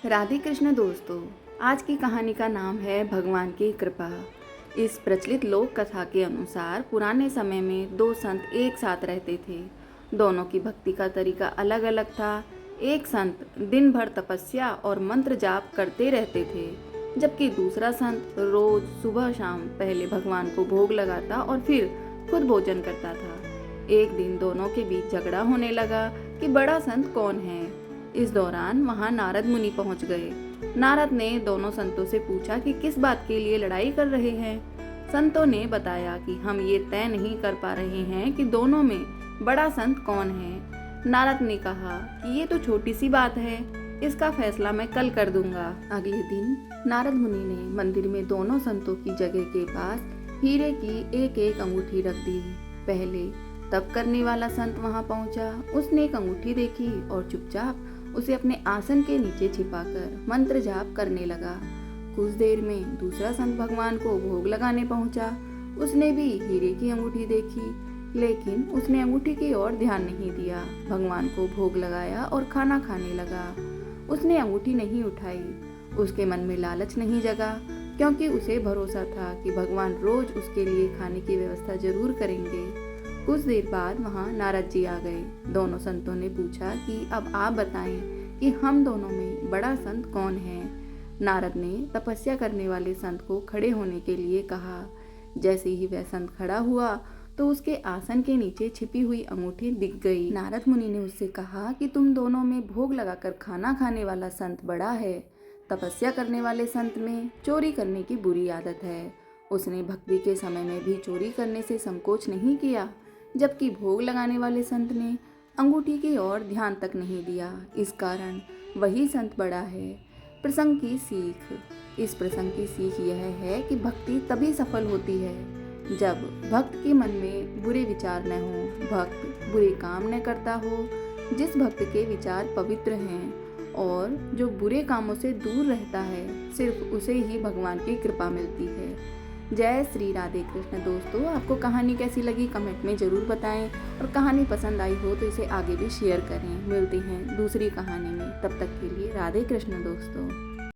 राधे कृष्ण दोस्तों, आज की कहानी का नाम है भगवान की कृपा। इस प्रचलित लोक कथा के अनुसार पुराने समय में दो संत एक साथ रहते थे। दोनों की भक्ति का तरीका अलग अलग था। एक संत दिन भर तपस्या और मंत्र जाप करते रहते थे, जबकि दूसरा संत रोज सुबह शाम पहले भगवान को भोग लगाता और फिर खुद भोजन करता था। एक दिन दोनों के बीच झगड़ा होने लगा कि बड़ा संत कौन है। इस दौरान वहां नारद मुनि पहुंच गए। नारद ने दोनों संतों से पूछा कि किस बात के लिए लड़ाई कर रहे हैं। संतों ने बताया कि हम ये तय नहीं कर पा रहे हैं कि दोनों में बड़ा संत कौन है। नारद ने कहा कि ये तो छोटी सी बात है, इसका फैसला मैं कल कर दूंगा। अगले दिन नारद मुनि ने मंदिर में दोनों संतों की जगह के पास हीरे की एक एक अंगूठी रख दी। पहले तप करने वाला संत वहां पहुंचा। उसने एक अंगूठी देखी और चुपचाप उसे अपने आसन के नीचे छिपाकर मंत्र जाप करने लगा। कुछ देर में दूसरा संत भगवान को भोग लगाने पहुंचा। उसने भी हीरे की अंगूठी देखी, लेकिन उसने अंगूठी की ओर ध्यान नहीं दिया। भगवान को भोग लगाया और खाना खाने लगा। उसने अंगूठी नहीं उठाई। उसके मन में लालच नहीं जगा, क्योंकि उसे भरोसा था कि भगवान रोज उसके लिए खाने की व्यवस्था जरूर करेंगे। कुछ देर बाद वहां नारद जी आ गए। दोनों संतों ने पूछा कि अब आप बताएं कि हम दोनों में बड़ा संत कौन है। नारद ने तपस्या करने वाले संत को खड़े होने के लिए कहा। जैसे ही वह संत खड़ा हुआ तो उसके आसन के नीचे छिपी हुई अंगूठी दिख गई। नारद मुनि ने उससे कहा कि तुम दोनों में भोग लगाकर खाना खाने वाला संत बड़ा है। तपस्या करने वाले संत में चोरी करने की बुरी आदत है। उसने भक्ति के समय में भी चोरी करने से संकोच नहीं किया, जबकि भोग लगाने वाले संत ने अंगूठी की ओर ध्यान तक नहीं दिया। इस कारण वही संत बड़ा है। प्रसंग की सीख। इस प्रसंग की सीख यह है कि भक्ति तभी सफल होती है जब भक्त के मन में बुरे विचार न हो, भक्त बुरे काम न करता हो। जिस भक्त के विचार पवित्र हैं और जो बुरे कामों से दूर रहता है, सिर्फ उसे ही भगवान की कृपा मिलती है। जय श्री राधे कृष्ण। दोस्तों, आपको कहानी कैसी लगी कमेंट में ज़रूर बताएं, और कहानी पसंद आई हो तो इसे आगे भी शेयर करें। मिलते हैं दूसरी कहानी में, तब तक के लिए राधे कृष्ण दोस्तों।